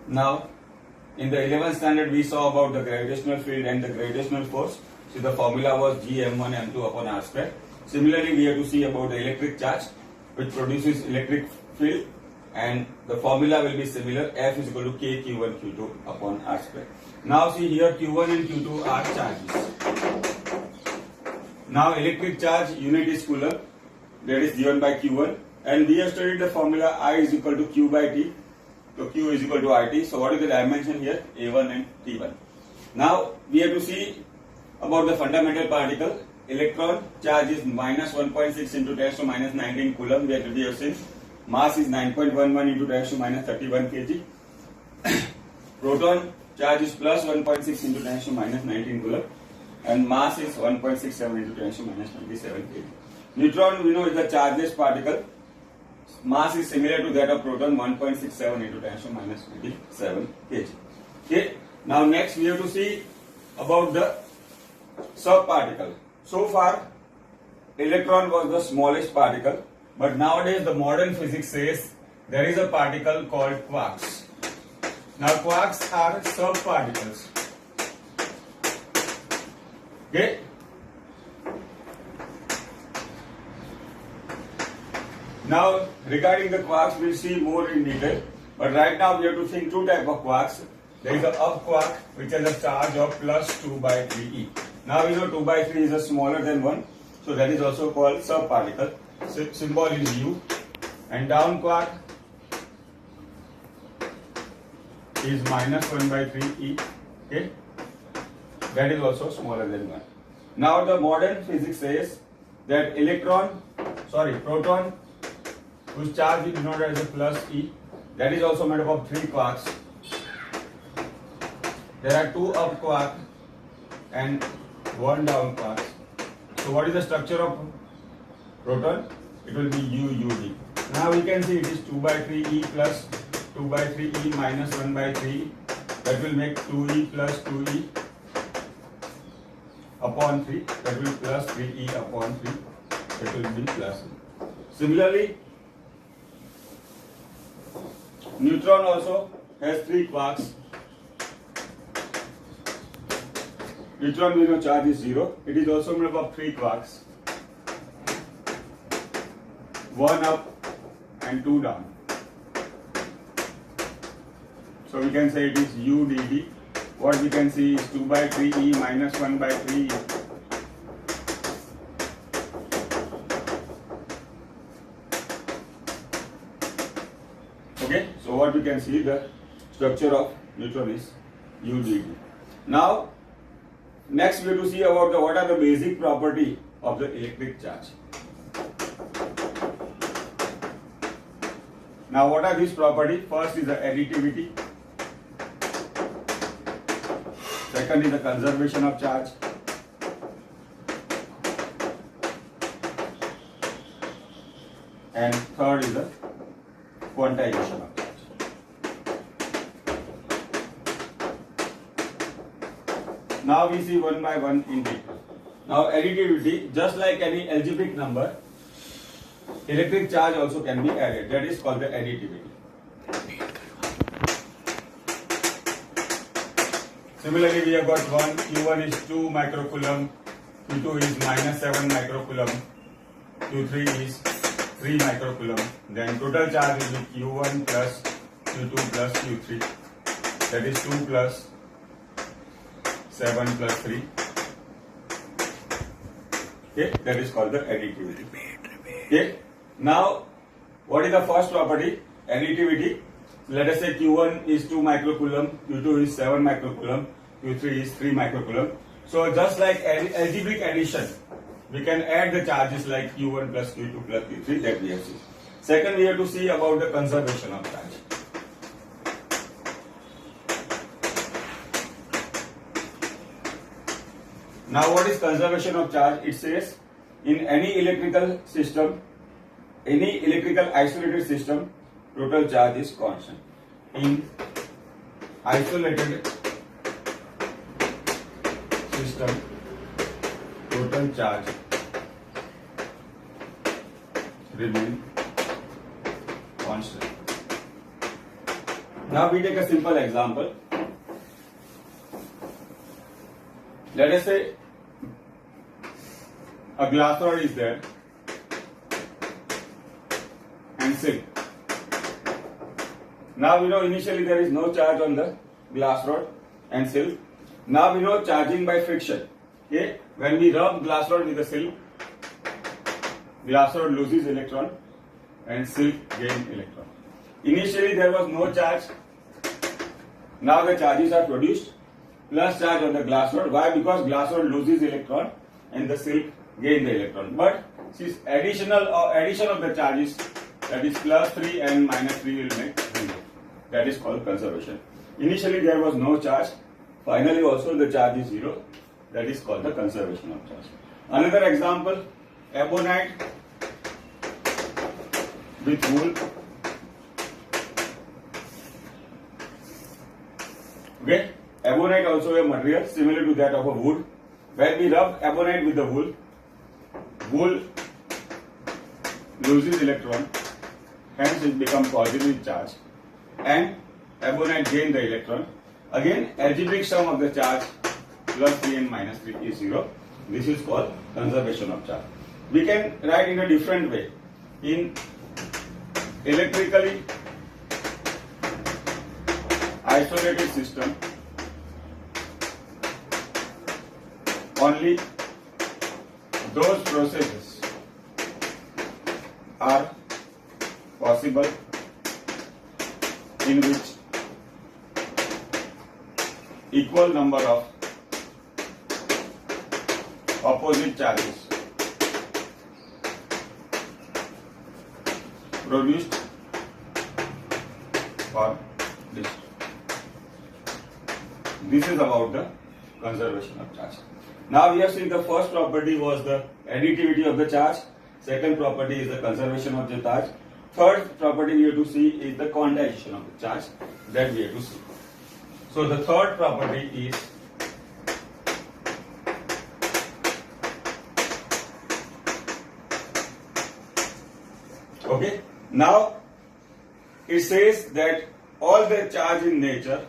Now, in the 11th standard, we saw about the gravitational field and the gravitational force. So the formula was G m1 m2 upon r square. Similarly, we have to see about the electric charge, which produces electric field, and the formula will be similar. F is equal to k q1 q2 upon r square. Now see here, q1 and q2 are charges. Now electric charge unit is coulomb, that is given by q1, and we have studied the formula I is equal to q by t. So q is equal to RT. So what is the dimension here? A1 and T1. Now we have to see about the fundamental particle. Electron charge is minus 1.6 into 10 to minus 19 coulomb. We have seen mass is 9.11 into 10 to minus 31 kg. Proton charge is plus 1.6 into 10 to minus 19 coulomb, and mass is 1.67 into 10 to minus 27 kg. Neutron, we know, is the chargeless particle. Mass is similar to that of proton, 1.67 into 10 to minus 27 kg. Okay. Now next we have to see about the subparticle. So far, electron was the smallest particle, but nowadays the modern physics says there is a particle called quarks. Now quarks are subparticles. Okay. Now regarding the quarks, we'll see more in detail, but right now we have to think two types of quarks. There is a up quark which has a charge of plus 2 by 3e. Now we know 2 by 3 is smaller than 1, so that is also called subparticle. Symbol is U. And down quark is minus 1 by 3e. Okay, that is also smaller than 1. Now the modern physics says that proton, whose charge is denoted as a plus e, that is also made up of 3 quarks. There are 2 up quarks and 1 down quark. So what is the structure of proton? It will be UUD. Now we can see it is 2 by 3e plus 2 by 3e minus 1 by 3e. That will make 2e plus 2e upon 3. That will be plus 3e upon 3. That will be plus e. Similarly, neutron also has 3 quarks. Neutron, we know charge is 0. It is also made up of 3 quarks. 1 up and 2 down. So we can say it is UDD. What we can see is 2 by 3e minus 1 by 3e. Okay, so what we can see, the structure of neutron is UDD. Now, next we have to see about what are the basic property of the electric charge. Now what are these properties? First is the additivity. Second is the conservation of charge. And third is the quantization of charge. Now we see one by one in detail. Now additivity, just like any algebraic number, electric charge also can be added. That is called the additivity. Similarly, we have got one, Q1 is 2 microcoulomb, Q2 is minus 7 microcoulomb, Q3 is 3 microcoulomb. Then total charge will be Q1 plus Q2 plus Q3. That is 2 plus 7 plus 3. Okay, that is called the additivity. Okay. Now, what is the first property? Additivity. Let us say Q1 is 2 microcoulomb, Q2 is 7 microcoulomb, Q3 is 3 microcoulomb. So just like algebraic addition, we can add the charges like Q1 plus Q2 plus Q3 that we have seen. Second, we have to see about the conservation of charge. Now what is conservation of charge? It says in any electrical system, any electrical isolated system, total charge is constant. In isolated system, total charge remain constant. Now we take a simple example. Let us say a glass rod is there and silk. Now we know initially there is no charge on the glass rod and silk. Now we know charging by friction. Okay, when we rub glass rod with the silk, glass rod loses electron and silk gain electron. Initially there was no charge. Now the charges are produced plus charge on the glass rod. Why? Because glass rod loses electron and the silk gain the electron. But since addition of the charges, that is plus 3 and minus 3 will make 0. That is called conservation. Initially there was no charge. Finally also the charge is 0. That is called the conservation of charge. Another example, ebonite with wool. Okay, ebonite also a material similar to that of a wood. When we rub ebonite with the wool, wool loses electron, hence it becomes positive charge, and ebonite gain the electron. Again, algebraic sum of the charge plus 3 and minus 3 is 0. This is called conservation of charge. We can write in a different way. In electrically isolated system, only those processes are possible in which equal number of opposite charges produced or destroyed. This is about the conservation of charge. Now we have seen the first property was the additivity of the charge. Second property is the conservation of the charge. Third property we have to see is the quantization of the charge that we have to see. So the third property is okay. Now it says that all the charge in nature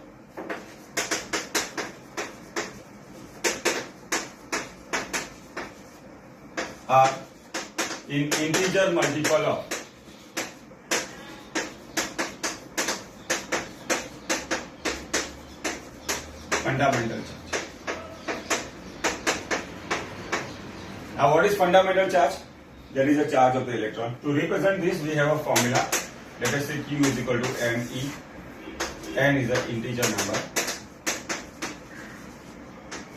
are in integer multiple of fundamental charge. Now what is fundamental charge? There is a charge of the electron. To represent this we have a formula. Let us say Q is equal to ME. N is an integer number.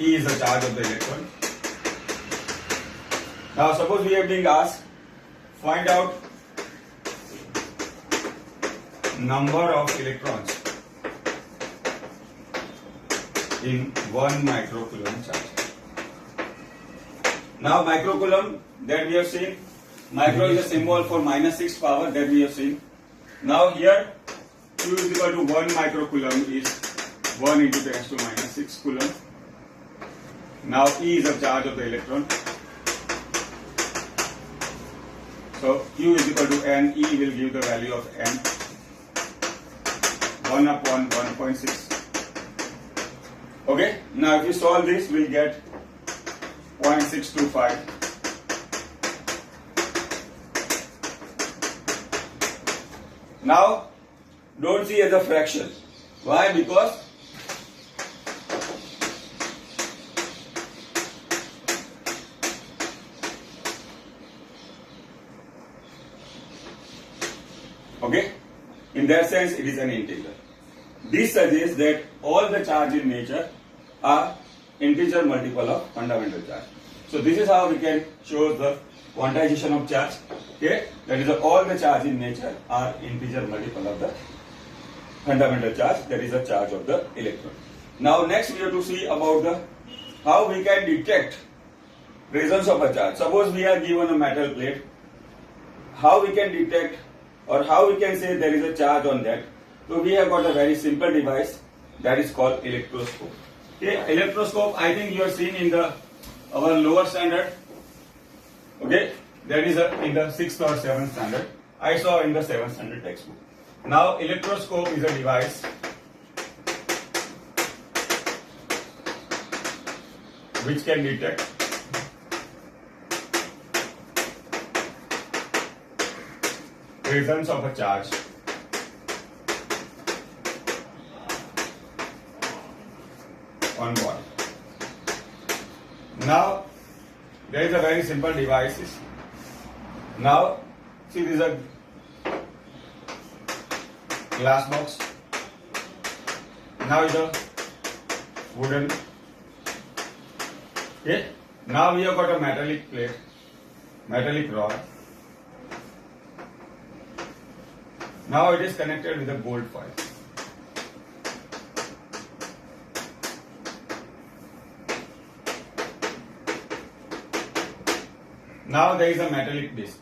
E is the charge of the electron. Now suppose we are being asked, find out number of electrons in 1 microcoulomb charge. Now microcoulomb that we have seen, micro is a symbol for -6 power that we have seen. Now here Q is equal to 1 microcoulomb is 1 into 10 to minus 6 coulomb. Now E is the charge of the electron. So Q is equal to N, E will give the value of N, 1 upon 1.6. Okay, now if you solve this, we'll get 0.625. Now, don't see as a fraction. Why? Because okay, in that sense it is an integer. This suggests that all the charge in nature are integer multiple of fundamental charge. So this is how we can show the quantization of charge. Okay, that is all the charge in nature are integer multiple of the fundamental charge, that is the charge of the electron. Now next we have to see about the how we can detect presence of a charge. Suppose we are given a metal plate, how we can detect or how we can say there is a charge on that. So we have got a very simple device that is called electroscope. Okay, electroscope I think you have seen in the our lower standard. Okay, that is in the 6th or 7th standard. I saw in the 7th standard textbook. Now electroscope is a device which can detect presence of a charge on body. Now there is a very simple device. Now see, this is a glass box. Now is a wooden. Okay. Now we have got a metallic plate, metallic rod. Now it is connected with a gold foil. Now there is a metallic disc.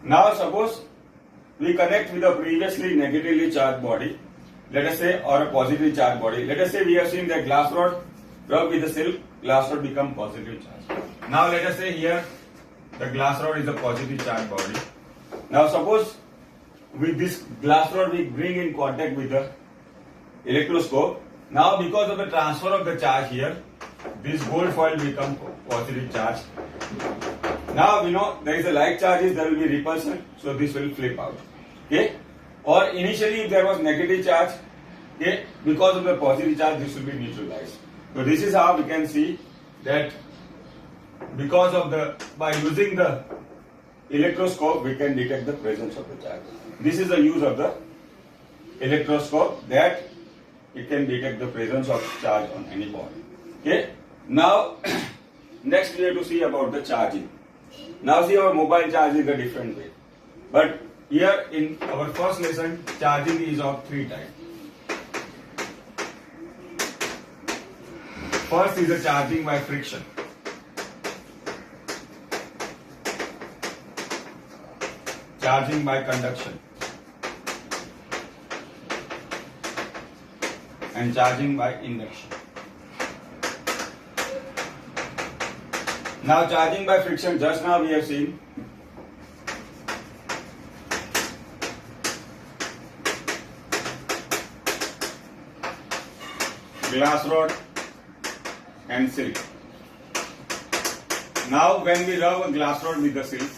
Now suppose we connect with a previously negatively charged body, let us say, or a positively charged body. Let us say we have seen that glass rod rub with the silk, glass rod become positively charged. Now let us say here the glass rod is a positively charged body. Now suppose with this glass rod we bring in contact with the electroscope. Now because of the transfer of the charge here, this gold foil become positive charge. Now we know there is a like charges, there will be repulsion, so this will flip out. Okay? Or initially if there was negative charge, okay, because of the positive charge this will be neutralized. So this is how we can see that because of by using the electroscope we can detect the presence of the charge. This is the use of the electroscope, that it can detect the presence of charge on any body. Okay? Now next we have to see about the charging. Now see, our mobile charge is a different way. But here in our first lesson, charging is of 3 types. First is the charging by friction. Charging by conduction. And charging by induction. Now charging by friction, just now we have seen glass rod and silk. Now when we rub a glass rod with the silk,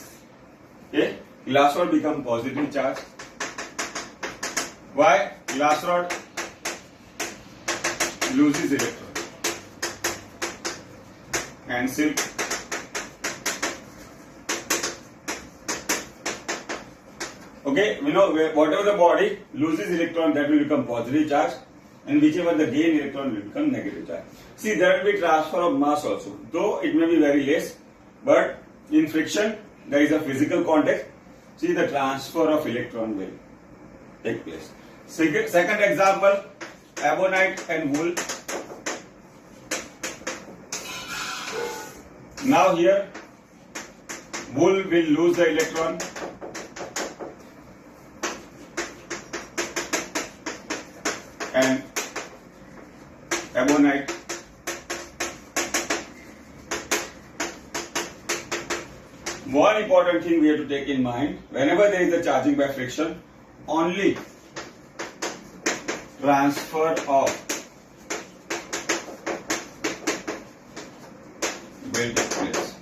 okay, glass rod become positively charged. Why? Glass rod loses electron and silk okay, we know whatever the body loses electron, that will become positive charge, and whichever the gain electron will become negative charge. See, there will be transfer of mass also, though it may be very less, but in friction there is a physical contact. See, the transfer of electron will take place. Second example, ebonite and wool. Now here wool will lose the electron and ebonite one important thing we have to take in mind, whenever there is a charging by friction, only transfer of will take place.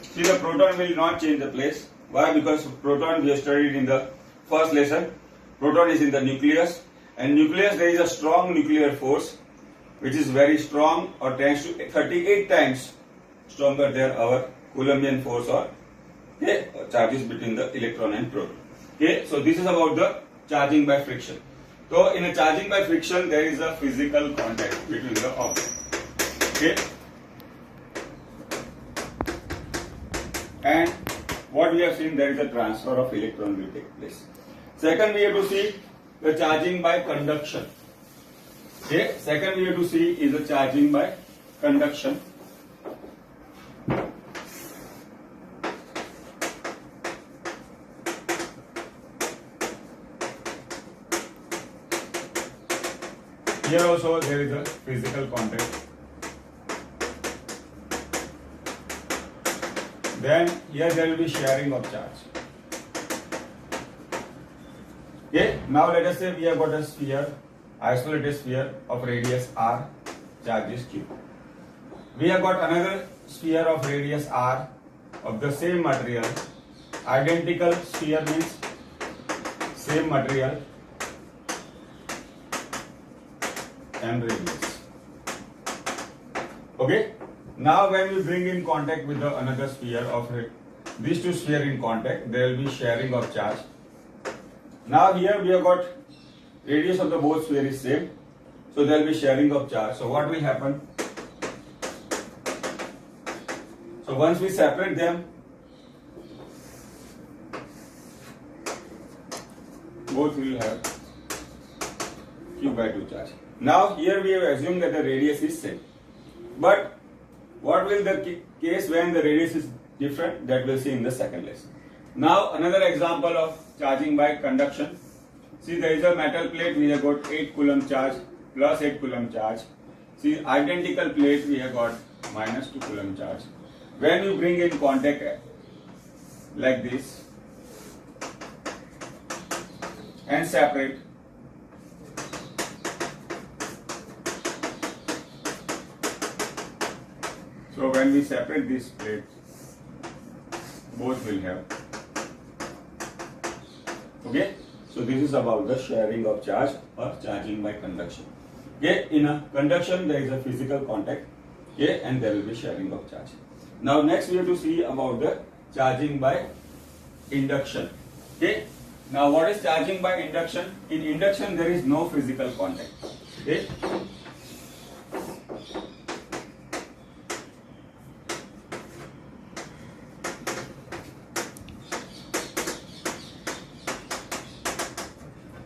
See, the proton will not change the place. Why? Because proton we have studied in the first lesson. Proton is in the nucleus, and nucleus there is a strong nuclear force which is very strong, or tends to 38 times stronger than our Coulombian force, or okay, charges between the electron and proton. Okay, so this is about the charging by friction. So in a charging by friction there is a physical contact between the object. Okay, and what we have seen, there is a transfer of electron will take place. Second, we have to see the charging by conduction. Okay, second we have to see is the charging by conduction. Here also there is a physical contact. then here there will be sharing of charge. Okay, now let us say we have got a sphere, isolated sphere of radius r, charge is q. We have got another sphere of radius r of the same material. Identical sphere means same material and radius. Okay. Now when we bring in contact with the another sphere of these two spheres in contact, there will be sharing of charge. Now here we have got radius of the both sphere is same, so there will be sharing of charge. So what will happen? So once we separate them, both will have q by 2 charge. Now here we have assumed that the radius is same, but what will the case when the radius is different? That we'll see in the second lesson. Now another example of charging by conduction. See, there is a metal plate, we have got 8 coulomb charge plus 8 coulomb charge. See, identical plate we have got minus 2 coulomb charge. When you bring in contact like this and separate, so when we separate this plate, both will have. Okay, so this is about the sharing of charge or charging by conduction. Okay, in a conduction there is a physical contact, okay, and there will be sharing of charge. Now next we have to see about the charging by induction. Okay, now what is charging by induction? In induction there is no physical contact. Okay.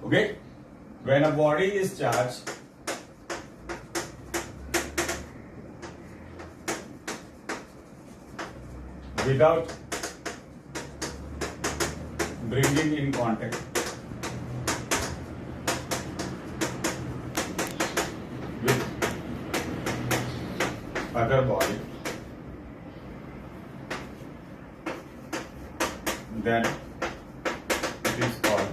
Okay, when a body is charged, without bringing in contact with other body, then it is called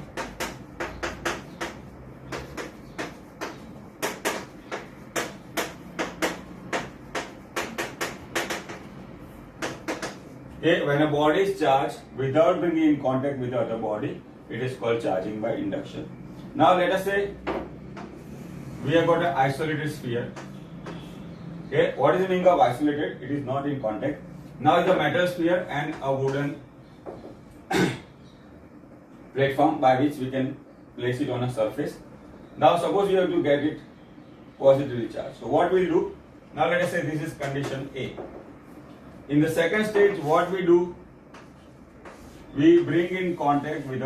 when a body is charged without bringing in contact with the other body, it is called charging by induction. Now let us say we have got an isolated sphere. Okay, what is the meaning of isolated? It is not in contact. Now it's a metal sphere and a wooden platform by which we can place it on a surface. Now suppose we have to get it positively charged. So what we'll do? Now let us say this is condition A. In the second stage, what we do? We bring in contact with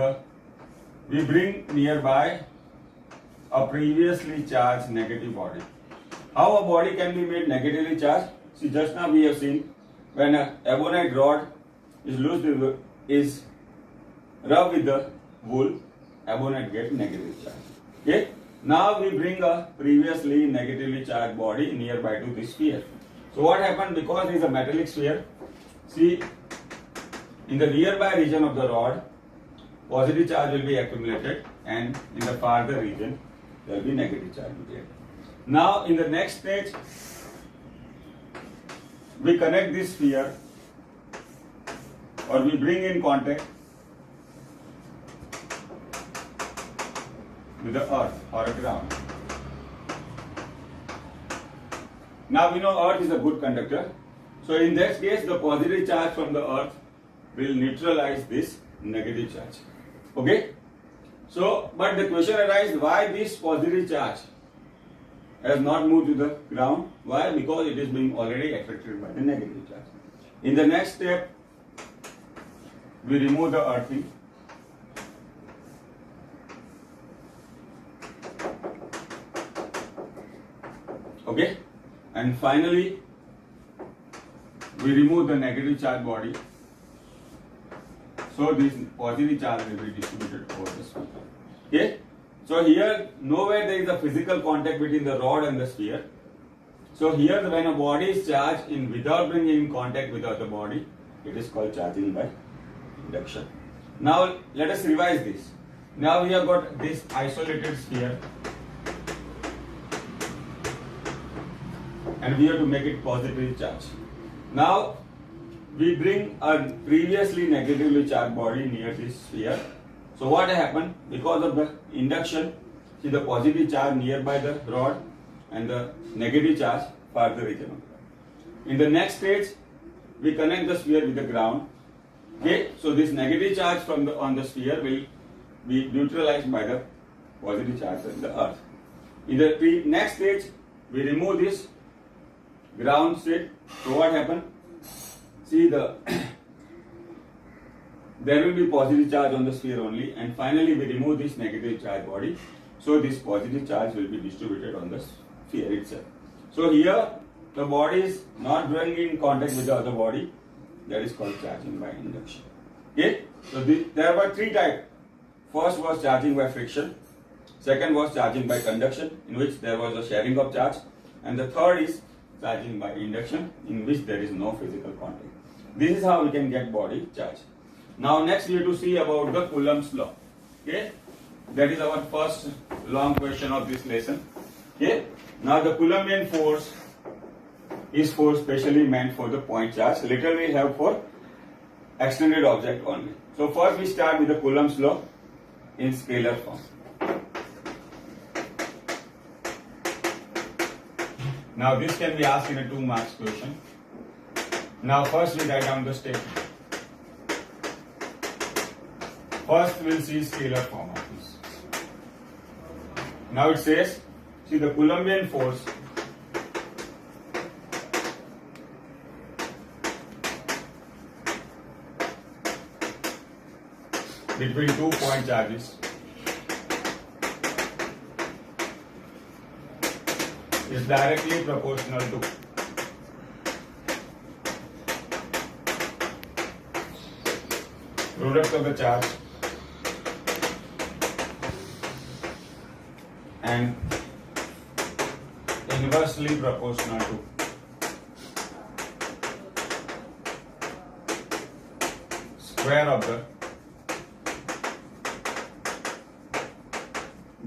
we bring nearby a previously charged negative body. How a body can be made negatively charged? See, just now we have seen when a ebonite rod is is rubbed with the wool, ebonite gets negative charge. Okay. Now we bring a previously negatively charged body nearby to this sphere. So what happened, because it is a metallic sphere, see, in the nearby region of the rod, positive charge will be accumulated, and in the farther region, there will be negative charge. Now in the next stage, we connect this sphere or we bring in contact with the earth or a ground. Now we know earth is a good conductor. So in that case, the positive charge from the earth will neutralize this negative charge. Okay? So, but the question arises, why this positive charge has not moved to the ground? Why? Because it is being already attracted by the negative charge. In the next step, we remove the earthing. Okay? And finally, we remove the negative charge body. So this positive charge will be distributed over the sphere. Okay? So here, nowhere there is a physical contact between the rod and the sphere. So here, when a body is charged without bringing in contact with the other body, It is called charging by induction. Now let us revise this. Now we have got this isolated sphere and we have to make it positively charged. Now we bring a previously negatively charged body near this sphere. So what happened? Because of the induction, see the positive charge nearby the rod and the negative charge farther region. In the next stage, we connect the sphere with the ground. Okay, so this negative charge on the sphere will be neutralized by the positive charge on the earth. In the next stage, we remove this ground state. So what happened? See there will be positive charge on the sphere only, and finally we remove this negative charge body. So this positive charge will be distributed on the sphere itself. So here the body is not drawing in contact with the other body. That is called charging by induction. Okay. So there were three types. First was charging by friction. Second was charging by conduction, in which there was a sharing of charge. And the third is charging by induction, in which there is no physical contact. This is how we can get body charge. Now next we have to see about the Coulomb's law. Okay. That is our first long question of this lesson. Okay. Now the Coulombian force is force specially meant for the point charge. Later we have for extended object only. So first we start with the Coulomb's law in scalar form. Now this can be asked in a 2 marks question. Now first we write down the statement. First we'll see scalar form of this. Now it says, see the Coulombian force between 2 point charges is directly proportional to product of the charge and inversely proportional to square of the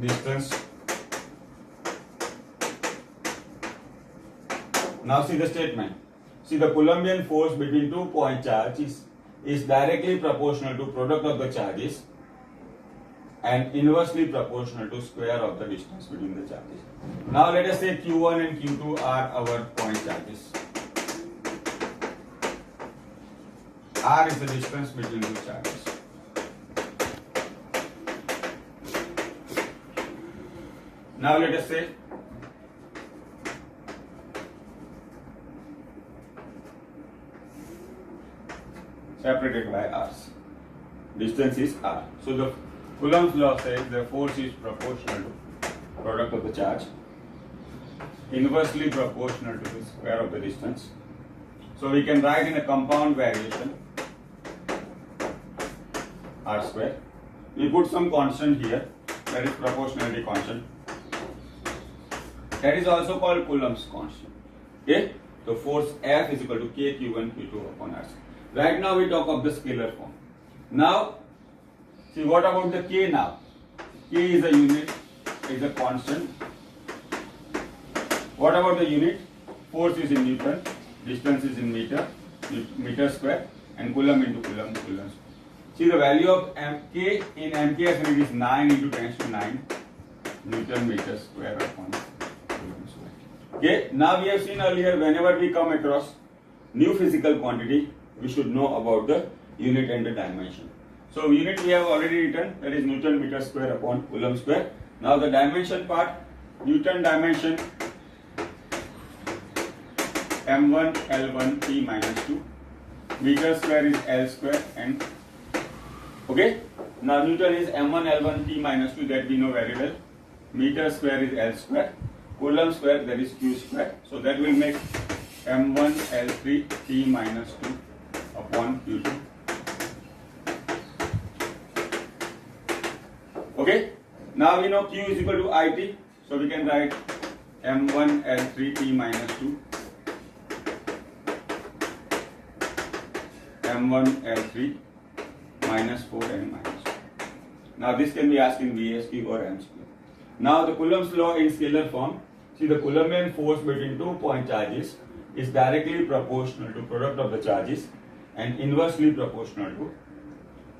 distance. Now see the statement. See the Coulombian force between 2 point charges is directly proportional to product of the charges and inversely proportional to square of the distance between the charges. Now let us say Q1 and Q2 are our point charges. R is the distance between two charges. Now let us say separated by r's. Distance is r. So the Coulomb's law says the force is proportional to product of the charge, inversely proportional to the square of the distance. So we can write in a compound variation r square. We put some constant here, that is proportionality constant. That is also called Coulomb's constant. Okay? So force F is equal to K Q1 Q2 upon R. Right now we talk of the scalar form. Now, see what about the K now? K is a unit, is a constant. What about the unit? Force is in Newton, distance is in meter, meter square, and Coulomb into Coulomb, Coulomb. See the value of K in MKS unit is 9 into 10 to 9 Newton meter square upon Coulomb square. Okay, now we have seen earlier whenever we come across new physical quantity, we should know about the unit and the dimension. So unit we have already written, that is Newton meter square upon Coulomb square. Now the dimension part, Newton dimension m1 L1 T minus 2, meter square is L square, and okay. Now Newton is m1 L1 T minus 2, that we know very well. Meter square is L square, Coulomb square, that is Q square. So that will make m1 L3 T minus 2 upon Q2. Okay. Now we know Q is equal to IT, so we can write m1 L3 T minus 2, m1 L3 minus 4n minus 2. Now this can be asked in VSQ or MSQ. Now the Coulomb's law in scalar form. See, the Coulombian force between 2 point charges is directly proportional to product of the charges and inversely proportional to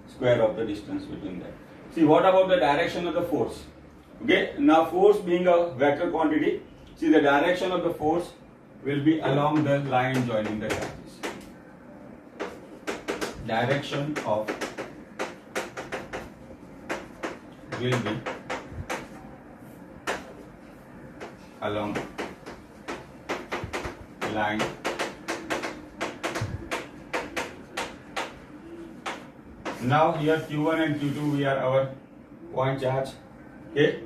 square of the distance between them. See, what about the direction of the force? Okay, now force being a vector quantity, see the direction of the force will be along the line joining the charges. Direction of will be along line now here Q1 and Q2 we are our point charge, okay,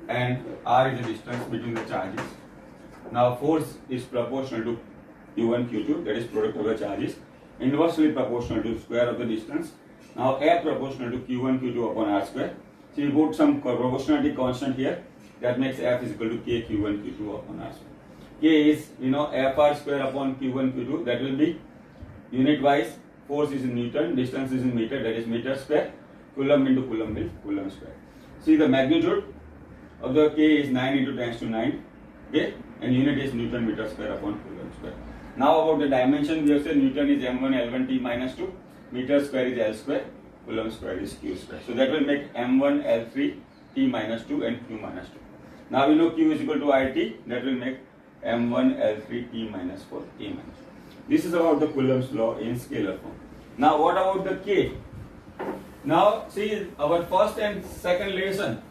and R is the distance between the charges. Now force is proportional to Q1 Q2, that is product of the charges, inversely proportional to square of the distance. Now F proportional to Q1 Q2 upon R square. So you put some proportionality constant here, that makes F is equal to K Q1 Q2 upon R square. K is, FR square upon Q1 Q2, that will be unit wise. Force is in Newton, distance is in meter, that is meter square. Coulomb into Coulomb is Coulomb square. See, the magnitude of the K is 9 into 10 to 9, okay, and unit is Newton meter square upon Coulomb square. Now about the dimension, we have said Newton is m1 L1 T minus 2, meter square is L square, Coulomb square is Q square. So that will make m1 L3 T minus 2 and Q minus 2. Now we know Q is equal to IT, that will make m1 L3 T minus 4 T minus 2. This is about the Coulomb's law in scalar form. Now what about the K? Now see, our first and second lesson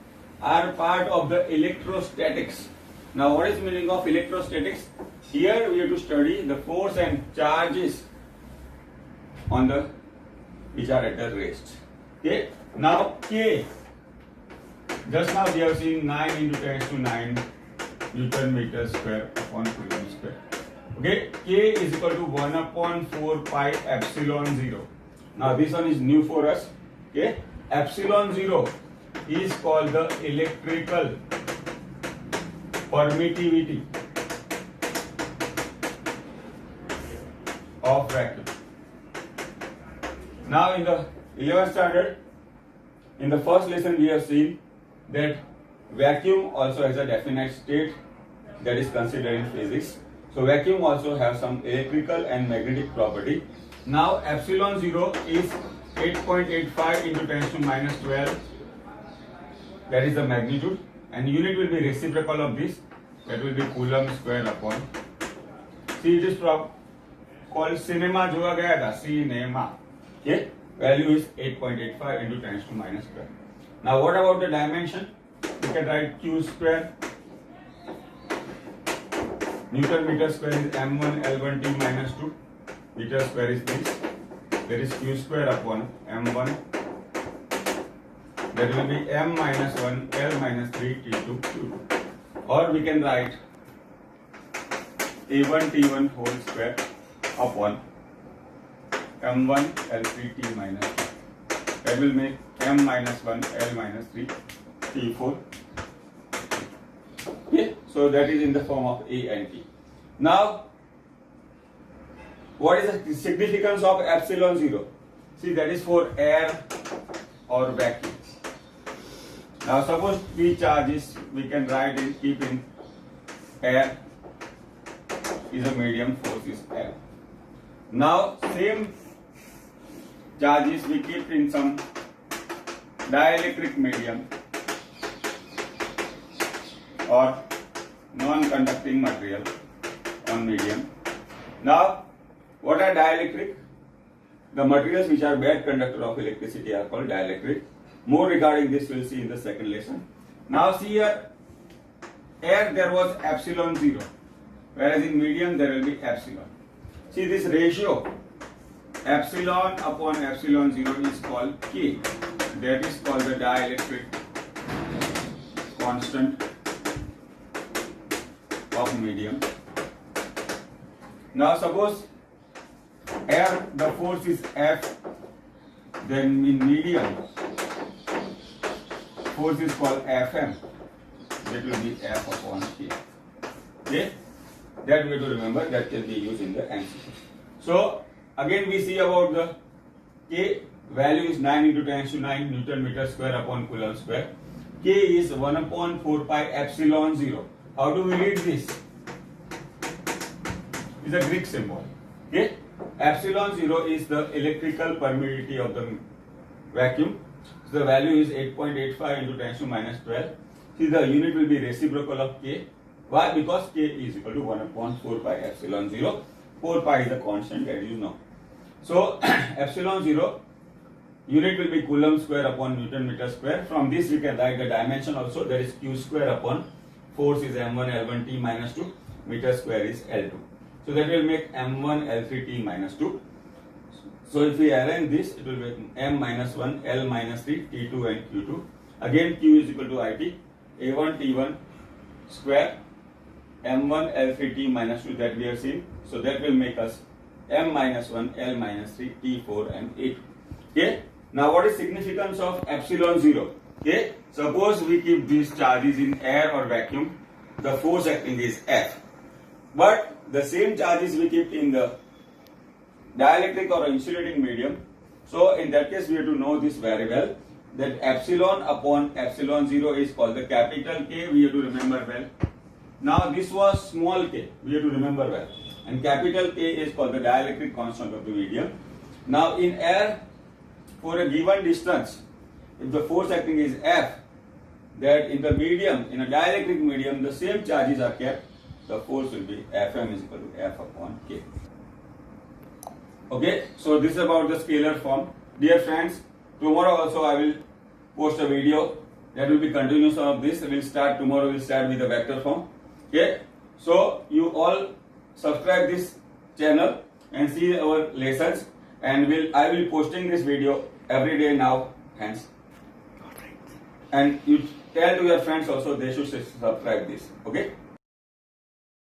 are part of the electrostatics. Now what is the meaning of electrostatics? Here we have to study the force and charges on the which are at the rest. Okay. Now K. Just now we have seen 9 into 10 to 9 Newton meter square upon Coulomb square. Okay, K is equal to 1 upon 4 pi epsilon 0. Now this one is new for us. Okay, epsilon 0 is called the electrical permittivity of vacuum. Now in the 11th standard, in the first lesson we have seen that vacuum also has a definite state that is considered in physics. So vacuum also have some electrical and magnetic property. Now epsilon 0 is 8.85 into 10 to minus 12. That is the magnitude, and unit will be reciprocal of this. That will be Coulomb square upon. See, it is called cinema जोड़ा गया था, cinema. Okay, value is 8.85 into 10 to minus 12. Now what about the dimension? We can write Q square. Newton meter square is m1 L1 T minus 2. Meter square is this. There is Q square upon m1. That will be m minus 1 L minus 3 T2 Q2. Or we can write A1 T1 whole square upon m1 L3 T minus 2. That will make m minus 1 L minus 3 T4. Okay, so that is in the form of A and T. Now, what is the significance of epsilon 0? See, that is for air or vacuum. Now, suppose P charges we can write in, keep in air is a medium, force is L. Now, same charges we keep in some dielectric medium or non-conducting material on medium. Now, what are dielectric? The materials which are bad conductor of electricity are called dielectric. More regarding this we'll see in the second lesson. Now see here, air there was epsilon 0, whereas in medium there will be epsilon. See this ratio, epsilon upon epsilon 0 is called K. That is called the dielectric constant of medium. Now suppose air the force is F, then in medium force is called Fm. That will be F upon K. Okay, that we have to remember, that can be used in the MCQ. So again we see about the K value is 9 into 10 to 9 Newton meter square upon Coulomb square. K is 1 upon 4 pi epsilon 0. How do we read this? It's a Greek symbol. Okay? Epsilon 0 is the electrical permittivity of the vacuum. So the value is 8.85 into 10 to minus 12. See, the unit will be reciprocal of K. Why? Because K is equal to 1 upon 4 pi epsilon 0. 4 pi is the constant that you know. So epsilon 0 unit will be Coulomb square upon Newton meter square. From this we can write the dimension also, that is Q square upon force is m1 L1 T minus 2, meter square is L2. So that will make m1 L3 T minus 2. So if we arrange this, it will be m minus 1 L minus 3 T2 and Q2. Again Q is equal to IT A1 T1 square m1 L3 T minus 2 that we have seen. So that will make us m minus 1 L minus 3 T4 and A2. Okay. Now what is significance of epsilon 0? Okay. Suppose we keep these charges in air or vacuum, the force acting is F. But the same charges we keep in the dielectric or insulating medium. So in that case we have to know this very well, that epsilon upon epsilon 0 is called the capital K. We have to remember well. Now this was small k, we have to remember well. And capital K is called the dielectric constant of the medium. Now in air, for a given distance, if the force acting is F, that in the medium, in a dielectric medium, the same charges are kept, the force will be Fm is equal to F upon K. Okay, so this is about the scalar form. Dear friends, tomorrow also I will post a video that will be continuous of this. Tomorrow we'll start with the vector form. Okay, so you all subscribe this channel and see our lessons, and I will posting this video every day now, hence. And you tell to your friends also, they should subscribe this. Okay.